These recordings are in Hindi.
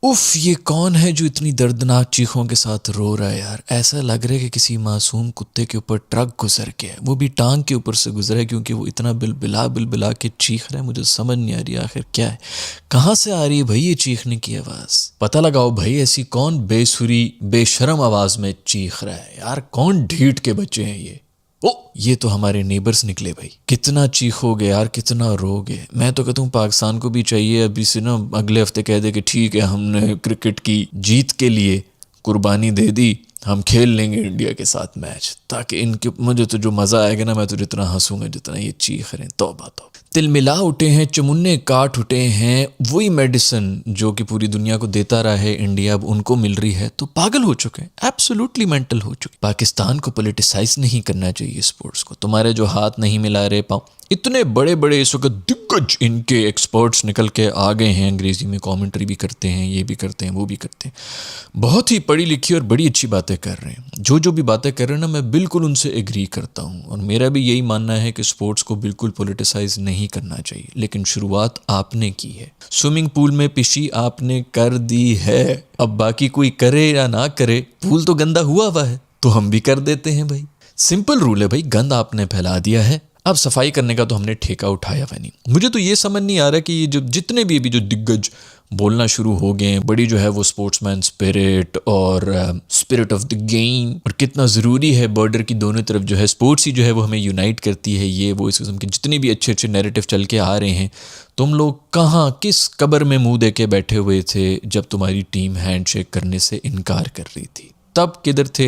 उफ, ये कौन है जो इतनी दर्दनाक चीखों के साथ रो रहा है यार। ऐसा लग रहा है कि किसी मासूम कुत्ते के ऊपर ट्रक गुजर के है, वो भी टांग के ऊपर से गुजरा है, क्योंकि वो इतना बिलबिला के चीख रहा है। मुझे समझ नहीं आ रही आखिर क्या है, कहाँ से आ रही है भाई ये चीखने की आवाज़। पता लगाओ भाई, ऐसी कौन बेसुरी बेशरम आवाज़ में चीख रहा है यार। कौन ढीठ के बच्चे हैं ये। ओ, ये तो हमारे नेबर्स निकले भाई। कितना चीखोगे यार, कितना रोगे। मैं तो कहता हूँ पाकिस्तान को भी चाहिए अभी से ना, अगले हफ्ते कह दे कि ठीक है, हमने क्रिकेट की जीत के लिए कुर्बानी दे दी, हम खेल लेंगे इंडिया के साथ मैच, ताकि इनके मुझे तो जो मज़ा आएगा ना, मैं तो जितना हंसूंगा जितना ये चीख रहे हैं। तौबा तौबा, तिलमिला उठे हैं, चमुन्ने काट उठे हैं। वही मेडिसिन जो कि पूरी दुनिया को देता रहा है इंडिया, अब उनको मिल रही है तो पागल हो चुके हैं, एब्सोल्युटली मेंटल हो चुके। पाकिस्तान को पॉलिटिसाइज नहीं करना चाहिए स्पोर्ट्स को। तुम्हारे जो हाथ नहीं मिला रहे पाँव, इतने बड़े बड़े इस वक्त दिग्गज इनके एक्सपर्ट्स निकल के आ गए हैं, अंग्रेजी में कमेंट्री भी करते हैं, ये भी करते हैं, वो भी करते हैं, बहुत ही पढ़ी लिखी और बड़ी अच्छी बातें कर रहे हैं। जो भी बातें कर रहे हैं ना, मैं बिल्कुल उनसे एग्री करता हूँ, और मेरा भी यही मानना है कि स्पोर्ट्स को बिल्कुल पॉलिटिसाइज नहीं करना चाहिए। लेकिन शुरुआत आपने की है, स्विमिंग पूल में पिशी आपने कर दी है। अब बाकी कोई करे या ना करे, पूल तो गंदा हुआ है तो हम भी कर देते हैं भाई। सिंपल रूल है भाई, गंद आपने फैला दिया है, अब सफाई करने का तो हमने ठेका उठाया हुआ नहीं। मुझे तो ये समझ नहीं आ रहा कि ये जो जितने भी अभी जो दिग्गज बोलना शुरू हो गए हैं, बड़ी जो है वो स्पोर्ट्समैन स्पिरिट और स्पिरिट ऑफ द गेम, और कितना ज़रूरी है बॉर्डर की दोनों तरफ जो है स्पोर्ट्स ही जो है वो हमें यूनाइट करती है, ये वो इस किस्म के जितने भी अच्छे अच्छे नैरेटिव चल के आ रहे हैं। तुम लोग कहाँ किस कब्र में मुंह दे के बैठे हुए थे जब तुम्हारी टीम हैंडशेक करने से इनकार कर रही थी? तब किधर थे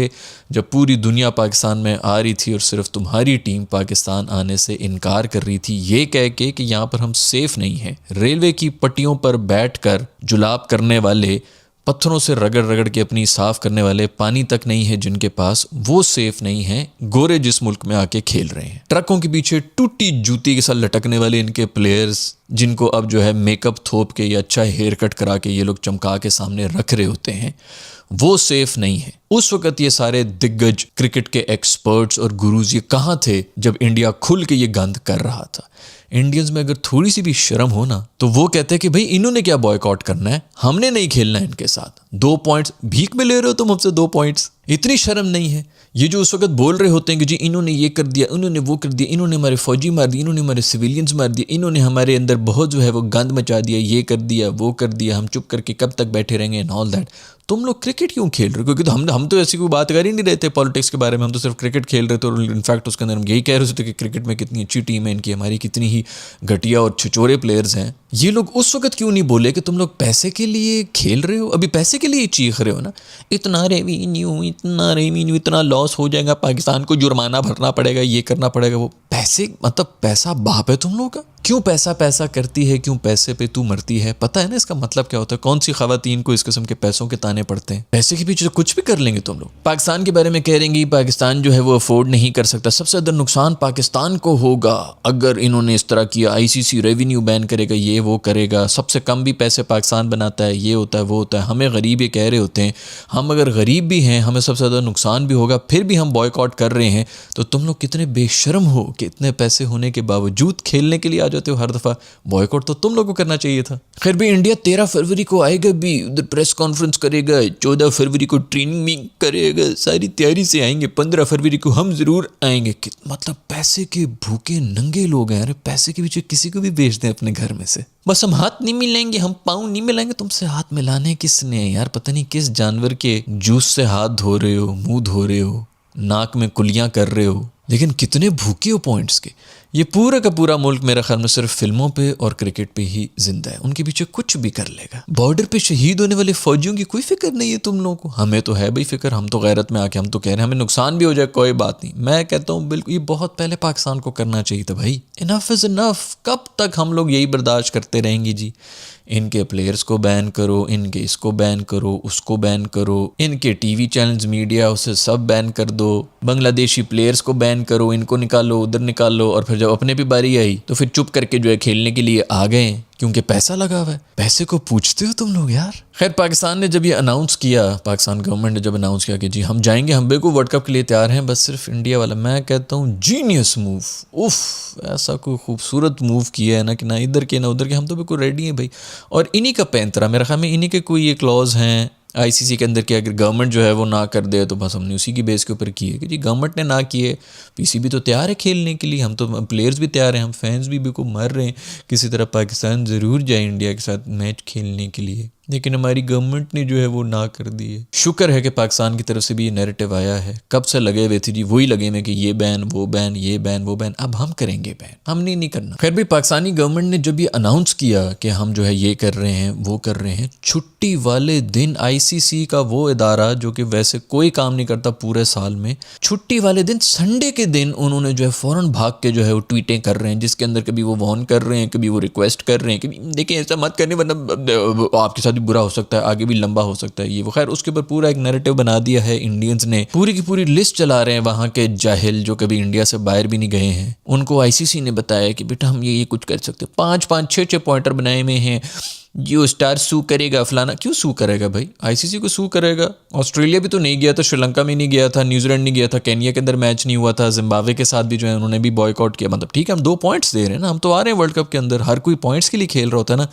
जब पूरी दुनिया पाकिस्तान में आ रही थी और सिर्फ तुम्हारी टीम पाकिस्तान आने से इनकार कर रही थी, ये कह के कि यहाँ पर हम सेफ नहीं हैं। रेलवे की पट्टियों पर बैठकर जुलाब करने वाले, पत्थरों से रगड़ रगड़ के अपनी साफ करने वाले, पानी तक नहीं है जिनके पास, वो सेफ नहीं है। गोरे जिस मुल्क में आके खेल रहे हैं, ट्रकों के पीछे टूटी जूती के साथ लटकने वाले इनके प्लेयर्स, जिनको अब जो है मेकअप थोप के या अच्छा हेयर कट करा के ये लोग चमका के सामने रख रहे होते हैं, वो सेफ नहीं है। उस वक्त ये सारे दिग्गज क्रिकेट के एक्सपर्ट्स और गुरुज ये कहाँ थे जब इंडिया खुल के ये गंद कर रहा था? इंडियंस में अगर थोड़ी सी भी शर्म हो ना, तो वो कहते हैं कि भाई इन्होंने क्या बॉयकॉट करना है, हमने नहीं खेलना है इनके साथ। 2 पॉइंट्स भीख में ले रहे हो तुम हमसे, 2 पॉइंट्स, इतनी शर्म नहीं है? ये जो उस वक्त बोल रहे होते हैं कि जी इन्होंने ये कर दिया, इन्होंने वो कर दिया, इन्होंने हमारे फौजी मार दिए, इन्होंने हमारे सिविलियंस मार दिए, इन्होंने हमारे अंदर बहुत जो है वो गंद मचा दिया, ये कर दिया, वो कर दिया, हम चुप करके कब तक बैठे रहेंगे एंड ऑल दैट। तुम लोग क्रिकेट क्यों खेल रहे हो? क्योंकि तो हम तो ऐसी कोई बात कर ही नहीं रहे थे पॉलिटिक्स के बारे में, हम तो सिर्फ क्रिकेट खेल रहे थे। और इनफैक्ट उसके अंदर हम यही कह रहे थे कि क्रिकेट में कितनी अच्छी टीम है इनकी, हमारी कितनी ही घटिया और छिचोरे प्लेयर्स हैं। ये लोग उस वक्त क्यों नहीं बोले कि तुम लोग पैसे के लिए खेल रहे हो? अभी पैसे के लिए चीख रहे हो ना, इतना रेवेन्यू, इतना लॉस हो जाएगा, पाकिस्तान को जुर्माना भरना पड़ेगा, ये करना पड़ेगा, वो पैसे, मतलब पैसा बाप है तुम लोग का। क्यों पैसा पैसा करती है, क्यों पैसे पे तू मरती है? पता है ना इसका मतलब क्या होता है? कौन सी खवातीन को इस किस्म के पैसों के ताने पड़ते हैं? पैसे के पीछे तो कुछ भी कर लेंगे तुम लोग। पाकिस्तान के बारे में कह रहेंगी पाकिस्तान जो है वो अफोर्ड नहीं कर सकता। सबसे ज्यादा नुकसान पाकिस्तान को होगा अगर इन्होंने इस तरह किया, आईसीसी रेवेन्यू बैन करेगा, ये वो करेगा, सबसे कम भी पैसे पाकिस्तान बनाता है, ये होता है वो होता है, हमें गरीब ये कह रहे होते हैं। हम अगर गरीब भी हैं, हमें सबसे ज़्यादा नुकसान भी होगा, फिर भी हम बॉयकॉट कर रहे हैं। तो तुम लोग कितने बेशर्म हो कि इतने पैसे होने के बावजूद खेलने के लिए आ जाते हो हर दफ़ा। बॉयकॉट तो तुम लोगों को करना चाहिए था। खैर भी इंडिया 13 फरवरी को आएगा, भी उधर प्रेस कॉन्फ्रेंस करेगा, 14 फरवरी को ट्रेनिंग भी करेगा, सारी तैयारी से आएंगे, 15 फरवरी को हम ज़रूर आएंगे। मतलब पैसे के भूखे नंगे लोग हैं। अरे पैसे के पीछे किसी को भी बेच दें अपने घर में से, बस हम हाथ नहीं मिलाएंगे, हम पाँव नहीं मिलाएंगे। तुमसे हाथ मिलाने किसने यार? पता नहीं किस जानवर के जूस से हाथ धो रहे हो, मुंह धो रहे हो, नाक में कुलियां कर रहे हो, लेकिन कितने भूखे हो पॉइंट्स के। ये पूरा का पूरा मुल्क मेरे ख्याल में सिर्फ फिल्मों पे और क्रिकेट पे ही जिंदा है, उनके पीछे कुछ भी कर लेगा। बॉर्डर पे शहीद होने वाले फौजियों की कोई फिक्र नहीं है तुम लोगों को। हमें तो है भाई फिक्र, हम तो गैरत में आके हम तो कह रहे हैं हमें नुकसान भी हो जाए कोई बात नहीं। मैं कहता हूँ बिल्कुल ये बहुत पहले पाकिस्तान को करना चाहिए था भाई। Enough is enough. कब तक हम लोग यही बर्दाश्त करते रहेंगे जी? इनके प्लेयर्स को बैन करो, इनके इसको बैन करो, उसको बैन करो, इनके टीवी चैनल्स, मीडिया, उसे सब बैन कर दो, बांग्लादेशी प्लेयर्स को बैन करो, इनको निकालो, उधर निकालो, और फिर जब अपने भी बारी आई तो फिर चुप करके जो है खेलने के लिए आ गए। क्योंकि पैसा लगा हुआ है। पैसे को पूछते हो तुम लोग यार। खैर, पाकिस्तान ने जब ये अनाउंस किया, पाकिस्तान गवर्नमेंट ने जब अनाउंस किया कि जी हम जाएंगे, हम बिल्कुल वर्ल्ड कप के लिए तैयार हैं, बस सिर्फ इंडिया वाला, मैं कहता हूँ जीनियस मूव। उफ, ऐसा कोई खूबसूरत मूव किया है ना कि ना इधर के ना उधर के, हम तो बिल्कुल रेडी हैं भाई। और इन्हीं का पैंतरा, मेरे ख्याल में इन्हीं के कोई ये क्लॉज हैं आईसीसी के अंदर कि अगर गवर्नमेंट जो है वो ना कर दे तो बस हमने उसी की बेस के ऊपर किए कि जी गवर्नमेंट ने ना किए, पीसीबी तो तैयार है खेलने के लिए, हम तो प्लेयर्स भी तैयार हैं, हम फैंस भी बिल्कुल मर रहे हैं किसी तरह पाकिस्तान ज़रूर जाए इंडिया के साथ मैच खेलने के लिए, लेकिन हमारी गवर्नमेंट ने जो है वो ना कर दी है। शुक्र है कि पाकिस्तान की तरफ से भी ये नैरेटिव आया है, कब से लगे हुए थे जी, वही लगे हुए कि ये बैन वो बैन, ये बैन वो बैन, अब हम करेंगे बैन, हमने नहीं करना। खैर भी पाकिस्तानी गवर्नमेंट ने जब ये अनाउंस किया कि हम जो है ये कर रहे हैं वो कर रहे हैं, छुट्टी वाले दिन आईसीसी का वो इदारा जो कि वैसे कोई काम नहीं करता पूरे साल में, छुट्टी वाले दिन संडे के दिन उन्होंने जो है फ़ौरन भाग के जो है वो ट्वीटें कर रहे हैं, जिसके अंदर कभी वो वार्न कर रहे हैं, कभी वो रिक्वेस्ट कर रहे हैं कि देखिए ऐसा मत करने वरना आपके साथ बुरा हो सकता है, आगे भी लंबा हो सकता है ये वो। खैर उसके ऊपर पूरा एक नैरेटिव बना दिया है इंडियंस ने, पूरी की पूरी लिस्ट चला रहे हैं वहाँ के जाहिल जो कभी इंडिया से बाहर भी नहीं गए हैं, उनको आईसीसी ने बताया कि बेटा हम ये कुछ कर सकते हैं, 5-5 6-6 पॉइंटर बनाए हुए हैं, जो स्टार सू करेगा फलाना, क्यों सू करेगा भाई, आईसीसी को सू करेगा। ऑस्ट्रेलिया भी तो नहीं गया था, श्रीलंका में नहीं गया था, न्यूजीलैंड नहीं गया था, केन्या के अंदर मैच नहीं हुआ था, जिम्बाब्वे के साथ भी जो है उन्होंने भी बॉयकॉट किया। मतलब ठीक है हम 2 पॉइंट्स दे रहे हैं ना, हम तो आ रहे हैं वर्ल्ड कप के अंदर, हर कोई पॉइंट्स के लिए खेल रहा होता है ना,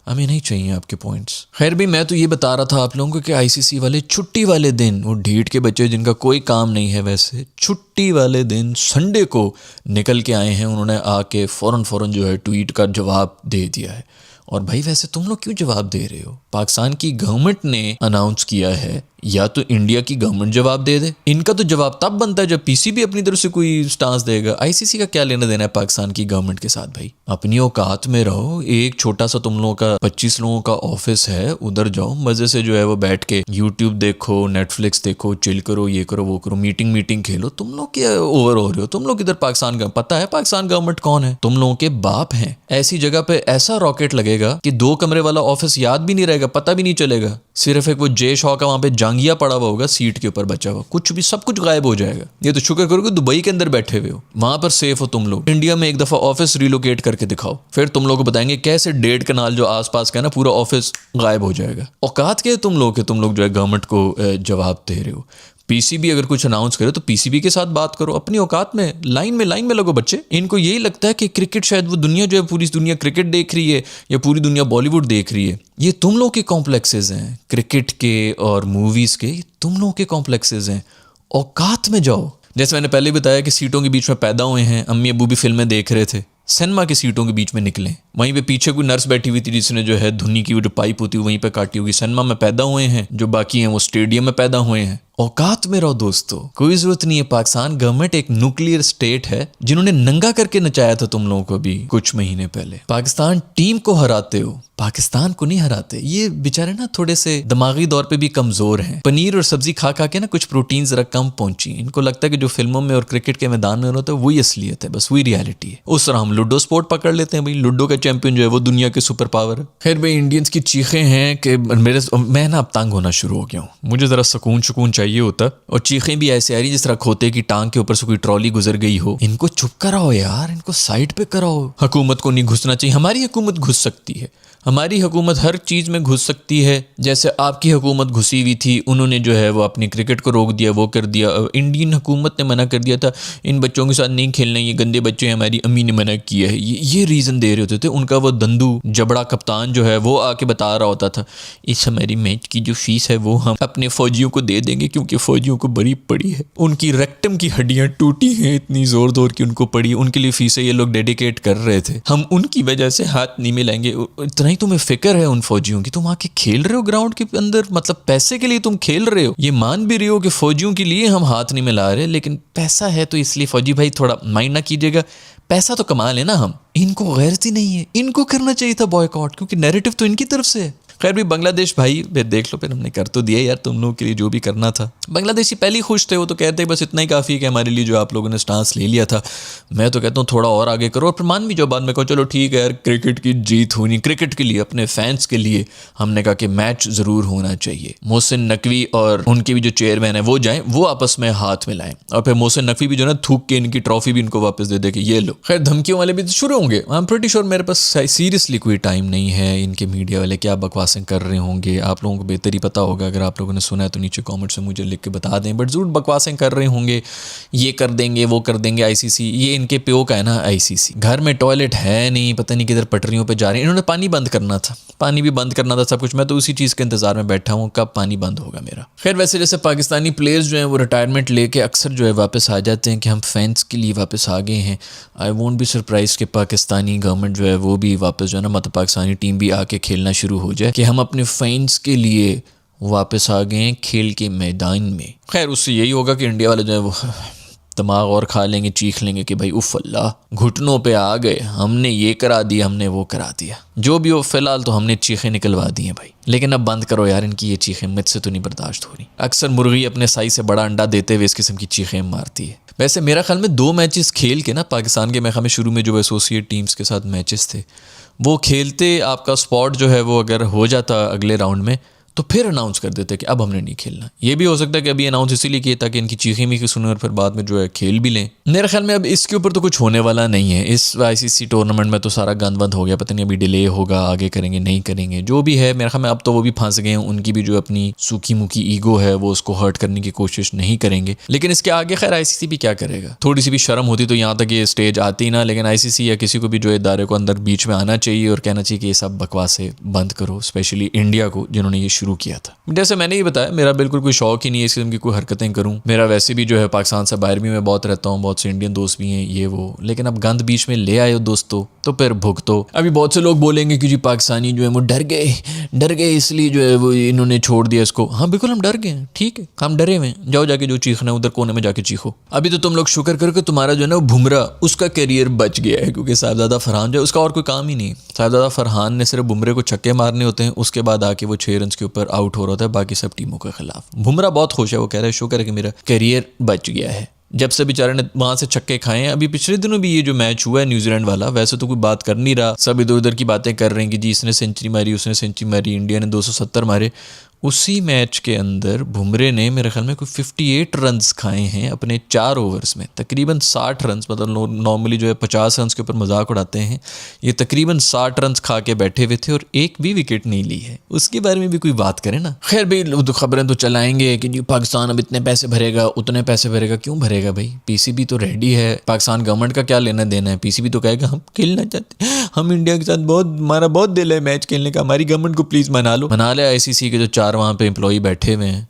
हमें नहीं चाहिए आपके पॉइंट्स। खैर भी मैं तो ये बता रहा था आप लोगों को कि आईसीसी वाले छुट्टी वाले दिन, वो ढीठ के बच्चे जिनका कोई काम नहीं है वैसे, छुट्टी वाले दिन संडे को निकल के आए हैं, उन्होंने आके फ़ौरन जो है ट्वीट का जवाब दे दिया है। और भाई वैसे तुम लोग क्यों जवाब दे रहे हो, पाकिस्तान की गवर्नमेंट ने अनाउंस किया है, या तो इंडिया की गवर्नमेंट जवाब दे दे, इनका तो जवाब तब बनता है जब पीसीबी अपनी तरफ से कोई स्टांस देगा। आईसीसी का क्या लेना देना है पाकिस्तान की गवर्नमेंट के साथ भाई, अपनी औकात में रहो। एक छोटा सा तुम लोगों का 25 लोगों का ऑफिस है, उधर जाओ मजे से जो है वो बैठ के यूट्यूब देखो, नेटफ्लिक्स देखो, चिल करो, ये करो वो करो, मीटिंग खेलो। तुम लोग क्या ओवर हो रहे हो, तुम लोग इधर पाकिस्तान का पता है पाकिस्तान गवर्नमेंट कौन है, तुम लोगों के बाप हैं। ऐसी जगह पे ऐसा रॉकेट लगेगा कि 2 कमरे वाला ऑफिस याद भी नहीं रहेगा, पता भी नहीं चलेगा, सिर्फ एक वो जे शॉ का वहां पे जांगिया पड़ा हुआ होगा सीट के ऊपर बचा हुआ, कुछ भी सब कुछ गायब हो जाएगा। ये तो शुक्र करो कि दुबई के अंदर बैठे हुए हो, वहां पर सेफ हो तुम लोग। इंडिया में एक दफा ऑफिस रिलोकेट करके दिखाओ, फिर तुम लोग को बताएंगे कैसे 1.5 कनाल जो आसपास का है ना पूरा ऑफिस गायब हो जाएगा। औकात के तुम लोग के, तुम लोग जो है गवर्नमेंट को जवाब दे रहे हो। पीसीबी अगर कुछ अनाउंस करे तो पीसीबी के साथ बात करो, अपनी औकात में लाइन में लगो बच्चे। इनको यही लगता है कि क्रिकेट, शायद वो दुनिया जो है पूरी दुनिया क्रिकेट देख रही है या पूरी दुनिया बॉलीवुड देख रही है। ये तुम लोग के कॉम्प्लेक्सेस हैं क्रिकेट के और मूवीज के, तुम लोग के कॉम्प्लेक्सेस हैं। औकात में जाओ। जैसे मैंने पहले बताया कि सीटों के बीच में पैदा हुए हैं, अम्मी अबू भी फिल्में देख रहे थे, सिनेमा की सीटों के बीच में निकले, वहीं पे पीछे कोई नर्स बैठी हुई थी जिसने जो है धुनी की वो जो पाइप होती है वहीं पे काटी होगी। सिनेमा में पैदा हुए हैं, जो बाकी हैं वो स्टेडियम में पैदा हुए हैं। औकात में रहो दोस्तों, कोई जरूरत नहीं है। पाकिस्तान गवर्नमेंट एक न्यूक्लियर स्टेट है, जिन्होंने नंगा करके नचाया था तुम लोगों को भी कुछ महीने पहले। पाकिस्तान टीम को हराते हो, पाकिस्तान को नहीं हराते। ये बेचारे ना थोड़े से दिमागी तौर पे भी कमजोर हैं, पनीर और सब्जी खा के ना कुछ प्रोटीन जरा कम पहुंची। इनको लगता है कि जो फिल्मों में और क्रिकेट के मैदान में होता है वही असलियत है, बस वही रियलिटी है। उस तरह हम लूडो स्पोर्ट पकड़ लेते हैं भाई, लूडो का चैंपियन जो है वो दुनिया के सुपर पावर है। खैर भाई, इंडियंस की चीखें हैं कि मैं ना अब तंग होना शुरू हो गया हूँ, मुझे जरा सुकून चाहिए होता, और चीखें भी ऐसे आ रही जिस तरह खोते की टांग के ऊपर से कोई ट्रॉली गुजर गई हो। इनको चुप कराओ यार, इनको साइड पे कराओ। हुकूमत को नहीं घुसना चाहिए, हमारी हुकूमत घुस सकती है, हमारी हुकूमत हर चीज़ में घुस सकती है। जैसे आपकी हुकूमत घुसी हुई थी, उन्होंने जो है वो अपनी क्रिकेट को रोक दिया, वो कर दिया। इंडियन हुकूमत ने मना कर दिया था, इन बच्चों के साथ नहीं खेलना, ये गंदे बच्चे हैं, हमारी अम्मी ने मना किया है। ये रीज़न दे रहे होते थे। उनका वो दंदू जबड़ा कप्तान जो है वो आके बता रहा होता था, इस हमारी मैच की जो फीस है वो हम अपने फ़ौजियों को दे देंगे, क्योंकि फ़ौजियों को बड़ी पड़ी है, उनकी रेक्टम की हड्डियाँ टूटी हैं, इतनी ज़ोर की उनको पड़ी, उनके लिए फीसें ये लोग डेडिकेट कर रहे थे, हम उनकी वजह से हाथ नहीं मिलाएंगे। इतना ही तुम्हें फिक्र है उन फौजियों की, तुम आके खेल रहे हो ग्राउंड के अंदर, मतलब पैसे के लिए तुम खेल रहे हो। ये मान भी रहे हो कि फौजियों के लिए हम हाथ नहीं मिला रहे, लेकिन पैसा है तो इसलिए फौजी भाई थोड़ा माइंड ना कीजिएगा, पैसा तो कमा लेना हम। इनको गैरती नहीं है, इनको करना चाहिए था बॉयकॉट, क्योंकि नैरेटिव तो इनकी तरफ से है। खैर भी बांग्लादेश भाई फिर देख लो, फिर हमने कर तो दिया यार तुम लोगों के लिए जो भी करना था। बांग्लादेशी पहले ही खुश थे, वो तो कहते बस इतना ही काफ़ी है कि हमारे लिए जो आप लोगों ने स्टांस ले लिया था। मैं तो कहता हूँ थोड़ा और आगे करो और फिर मान भी जाओ बाद में कहो चलो ठीक है यार क्रिकेट की जीत होनी, क्रिकेट के लिए अपने फैंस के लिए हमने कहा कि मैच ज़रूर होना चाहिए। मोहसिन नकवी और उनके भी जो चेयरमैन है वो जाएं, वो आपस में हाथ मिलाएं और फिर मोहसिन नकवी भी जो ना थूक के इनकी ट्रॉफी भी इनको वापस दे दे कि ये लो। खैर धमकियों वाले भी तो शुरू होंगे, आई एम प्रीटी श्योर। मेरे पास सीरियसली कोई टाइम नहीं है, इनके मीडिया वाले क्या बकवासें कर रहे होंगे, आप लोगों को बेहतर ही पता होगा। अगर आप लोगों ने सुना है तो नीचे कमेंट से मुझे लिख के बता दें, बट ज़रूर बकवासें कर रहे होंगे, ये कर देंगे वो कर देंगे। आईसीसी ये इनके प्यो का है ना, आईसीसी घर में टॉयलेट है नहीं, पता नहीं किधर पटरियों पे जा रहे हैं। इन्होंने पानी बंद करना था, पानी भी बंद करना था, सब कुछ। मैं तो उसी चीज़ के इंतजार में बैठा हूँ कब पानी बंद होगा मेरा। खैर वैसे जैसे पाकिस्तानी प्लेयर्स जो हैं वो रिटायरमेंट लेके अक्सर जो है वापस आ जाते हैं कि हम फैंस के लिए वापस आ गए हैं। आई वोंट बी सरप्राइज कि पाकिस्तानी गवर्नमेंट जो है वो भी वापस जो है ना, मतलब पाकिस्तानी टीम भी आके खेलना शुरू हो जाए कि हम अपने फैंस के लिए वापस आ गए हैं खेल के मैदान में। खैर उससे यही होगा कि इंडिया वाले जो है वो दिमाग और खा लेंगे, चीख लेंगे कि भाई उफ अल्लाह घुटनों पे आ गए, हमने ये करा दिया, हमने वो करा दिया। जो भी हो फिलहाल तो हमने चीखें निकलवा दी हैं भाई, लेकिन अब बंद करो यार इनकी ये चीखें, मुझसे तो नहीं बर्दाश्त हो रही। अक्सर मुर्गी अपने साइज से बड़ा अंडा देते हुए इस किस्म की चीखें मारती है। वैसे मेरा ख्याल में 2 मैचेस खेल के ना पाकिस्तान के, मैं ख्याल में शुरू में जो एसोसिएट टीम्स के साथ मैचेस थे वो खेलते आपका स्पॉट जो है वो अगर हो जाता अगले राउंड में तो फिर अनाउंस कर देते कि अब हमने नहीं खेलना। ये भी हो सकता है कि अभी अनाउंस इसीलिए किया ताकि इनकी चीखें भी सुने और फिर बाद में जो है खेल भी लें। मेरे ख्याल में अब इसके ऊपर तो कुछ होने वाला नहीं है। इस आईसीसी टूर्नामेंट में तो सारा गंद बंद हो गया, पता नहीं अभी डिले होगा, आगे करेंगे नहीं करेंगे, जो भी है मेरे ख्याल में अब तो वो भी फंस गए हैं। उनकी भी जो अपनी सूखी मुखी ईगो है वो उसको हर्ट करने की कोशिश नहीं करेंगे। लेकिन इसके आगे खैर आईसीसी भी क्या करेगा, थोड़ी सी भी शर्म होती तो यहाँ तक ये स्टेज आती ना। लेकिन आईसीसी या किसी को भी जो इदारे को अंदर बीच में आना चाहिए और कहना चाहिए कि ये सब बकवासें बंद करो, स्पेशली इंडिया को जिन्होंने ये शुरू किया था। जैसे मैंने ही बताया मेरा बिल्कुल कोई शौक ही नहीं है इस किस्म की कोई हरकतें करूं। मेरा वैसे भी जो है पाकिस्तान से बाहर भी मैं बहुत रहता हूं, बहुत से इंडियन दोस्त भी हैं ये वो, लेकिन अब गंद बीच में ले आए हो दोस्तों तो फिर भुगतो। अभी बहुत से लोग बोलेंगे कि जी पाकिस्तानी जो है वो डर गए इसलिए जो है वो इन्होंने छोड़ दिया इसको। हाँ बिल्कुल हम डर गए हैं, ठीक है हम डरे हुए हैं, जाओ जाके जो चीखना है उधर कोने में जाके चीखो। अभी तो तुम लोग शुक्र करके तुम्हारा जो है ना बुमराह उसका करियर बच गया है, क्योंकि साहिबजादा फरहान जो है उसका और कोई काम ही नहीं। साहिबजादा फरहान ने सिर्फ बुमराह को छक्के मारने होते हैं, उसके बाद आके वो 6 रन के ऊपर आउट हो रहा होता है बाकी सब टीमों के खिलाफ। बुमराह बहुत खुश है, वो कह रहा है शुक्र है कि मेरा करियर बच गया है। जब से बेचारे ने वहां से छक्के खाए हैं। अभी पिछले दिनों भी ये जो मैच हुआ है न्यूजीलैंड वाला, वैसे तो कोई बात कर नहीं रहा, सब इधर उधर की बातें कर रहे हैं कि जी इसने सेंचुरी मारी उसने सेंचुरी मारी, इंडिया ने 270 मारे। उसी मैच के अंदर बुमराह ने मेरे ख्याल में कोई 58 रन्स खाए हैं अपने 4 ओवर्स में, तकरीबन 60 रन्स। मतलब नॉर्मली जो है 50 रन्स के ऊपर मजाक उड़ाते हैं, ये तकरीबन 60 रन्स खा के बैठे हुए थे और एक भी विकेट नहीं ली है। उसके बारे में भी कोई बात करे ना। खैर भाई तो खबरें तो चलाएंगे कि जी पाकिस्तान अब इतने पैसे भरेगा उतने पैसे भरेगा। क्यों भरेगा भाई, पीसीबी तो रेडी है, पाकिस्तान गवर्नमेंट का क्या लेना देना है। पीसीबी तो कहेगा हम खेलना चाहते हैं, हम इंडिया के साथ हमारा बहुत दिल है मैच खेलने का, हमारी गवर्नमेंट को प्लीज़ मना ले। आईसीसी के जो 4 वहाँ पे एम्प्लॉई बैठे हुए हैं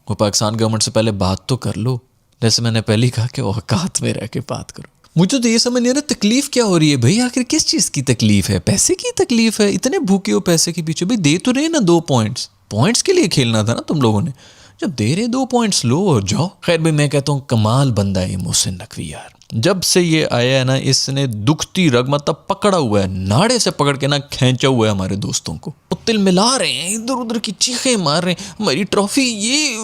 वो पाकिस्तान गवर्नमेंट से पहले बात तो कर लो। जैसे मैंने पहले ही कहा कि औकात में रह के बात करो। मुझे तो ये समझ नहीं आ रहा तकलीफ क्या हो रही है भाई, आखिर किस चीज़ की तकलीफ है। पैसे की तकलीफ है, इतने भूखे हो पैसे के पीछे। भाई दे तो रहे ना 2 पॉइंट्स के लिए खेलना था ना तुम लोगों ने, जब दे रहे 2 पॉइंट्स लो और जाओ। खैर भाई मैं कहता हूँ कमाल बंदा है मोहसिन नकवी यार। जब से ये आया है ना इसने दुखती रग मतलब पकड़ा हुआ है, नाड़े से पकड़ के ना खींचा हुआ है हमारे दोस्तों को। तिल मिला रहे हैं, इधर उधर की चीखें मार रहे हैं, हमारी ट्रॉफी ये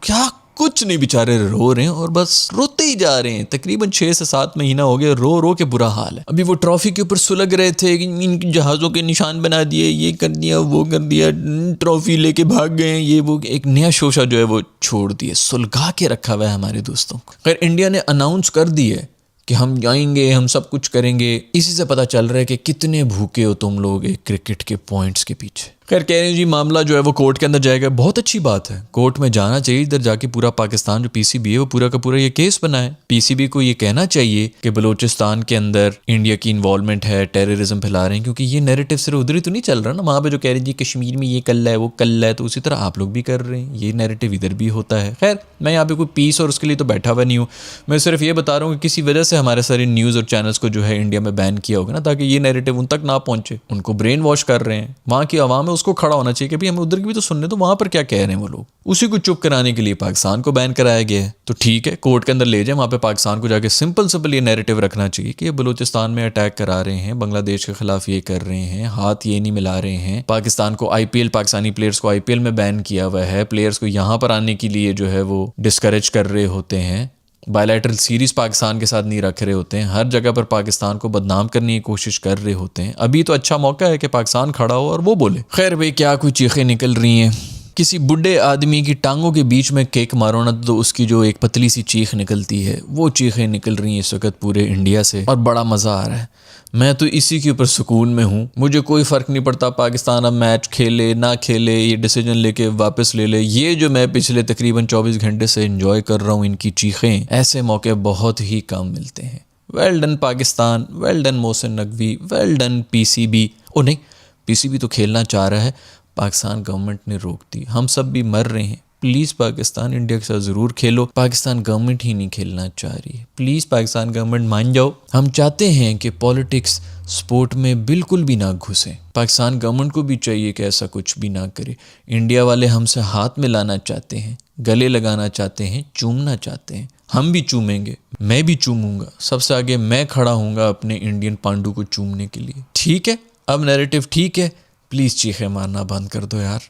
क्या कुछ नहीं, बेचारे रो रहे हैं और बस रोते ही जा रहे हैं। तकरीबन 6 से 7 महीना हो गया, रो रो के बुरा हाल है। अभी वो ट्रॉफी के ऊपर सुलग रहे थे कि इन जहाज़ों के निशान बना दिए, ये कर दिया वो कर दिया, ट्रॉफी लेके भाग गए, ये वो एक नया शोशा जो है वो छोड़ दिए, सुलगा के रखा हुआ है हमारे दोस्तों को। खैर इंडिया ने अनाउंस कर दिए कि हम जाएंगे, हम सब कुछ करेंगे। इसी से पता चल रहा है कि कितने भूखे हो तुम लोग एक क्रिकेट के पॉइंट्स के पीछे। खैर कह रहे हैं जी मामला जो है वो कोर्ट के अंदर जाएगा, बहुत अच्छी बात है, कोर्ट में जाना चाहिए। इधर जाके पूरा पाकिस्तान जो पीसीबी है वो पूरा का पूरा ये केस बनाए। पीसीबी को ये कहना चाहिए कि बलूचिस्तान के अंदर इंडिया की इन्वॉल्वमेंट है, टेररिज्म फैला रहे हैं, क्योंकि ये नैरेटिव सिर्फ उधर ही तो नहीं चल रहा ना। वहाँ पे जो कह रहे हैं जी कश्मीर में ये कल्ला है वो कल्ला है, तो उसी तरह आप लोग भी कर रहे हैं, ये नैरेटिव इधर भी होता है। खैर मैं यहाँ पे कोई पीस और उसके लिए तो बैठा हुआ नहीं हूँ, मैं सिर्फ ये बता रहा हूँ कि किसी वजह से हमारे सारे न्यूज़ और चैनल्स को जो है इंडिया में बैन किया होगा ना, ताकि ये नैरेटिव उन तक ना पहुँचे। उनको ब्रेन वॉश कर रहे हैं, वहाँ की आवाम है उसको खड़ा होना चाहिए कि भाई हमें उधर की भी तो सुनने, तो वहां पर क्या कह रहे हैं वो लोग। उसी को चुप कराने के लिए पाकिस्तान को बैन कराया गया है। तो ठीक है, कोर्ट के अंदर ले जाए, वहां पे पाकिस्तान को जाके सिंपल ये नैरेटिव रखना चाहिए कि ये बलूचिस्तान में अटैक करा रहे हैं, बांग्लादेश के खिलाफ ये कर रहे हैं, हाथ ये नहीं मिला रहे हैं, पाकिस्तान को आईपीएल, पाकिस्तानी प्लेयर्स को आईपीएल में बैन किया हुआ है, प्लेयर्स को यहाँ पर आने के लिए जो है वो डिस्करेज कर रहे होते हैं, बायलैटरल सीरीज पाकिस्तान के साथ नहीं रख रहे होते हैं, हर जगह पर पाकिस्तान को बदनाम करने की कोशिश कर रहे होते हैं। अभी तो अच्छा मौका है कि पाकिस्तान खड़ा हो और वो बोले। खैर भाई, क्या कोई चीखें निकल रही हैं। किसी बुढ़े आदमी की टांगों के बीच में केक मारो ना तो उसकी जो एक पतली सी चीख निकलती है, वो चीखें निकल रही हैं इस वक्त पूरे इंडिया से, और बड़ा मज़ा आ रहा है। मैं तो इसी के ऊपर सुकून में हूँ। मुझे कोई फ़र्क नहीं पड़ता पाकिस्तान अब मैच खेले ना खेले, ये डिसीजन लेके वापस ले ले। ये जो मैं पिछले तकरीबन 24 घंटे से एंजॉय कर रहा हूँ, इनकी चीखें, ऐसे मौके बहुत ही कम मिलते हैं। Well done Pakistan, well done Mohsin Naqvi, well done PCB. ओ नहीं, पीसीबी तो खेलना चाह रहा है, पाकिस्तान गवर्नमेंट ने रोक दी। हम सब भी मर रहे हैं। प्लीज़ पाकिस्तान इंडिया के साथ ज़रूर खेलो। पाकिस्तान गवर्नमेंट ही नहीं खेलना चाह रही है। प्लीज़ पाकिस्तान गवर्नमेंट मान जाओ। हम चाहते हैं कि पॉलिटिक्स स्पोर्ट में बिल्कुल भी ना घुसें। पाकिस्तान गवर्नमेंट को भी चाहिए कि ऐसा कुछ भी ना करे। इंडिया वाले हमसे हाथ मिलाना चाहते हैं, गले लगाना चाहते हैं, चूमना चाहते हैं। हम भी चूमेंगे, मैं भी चूमूंगा। सबसे आगे मैं खड़ा हूँगा अपने इंडियन पांडु को चूमने के लिए। ठीक है, अब नैरेटिव ठीक है, प्लीज़ चीखें मारना बंद कर दो यार।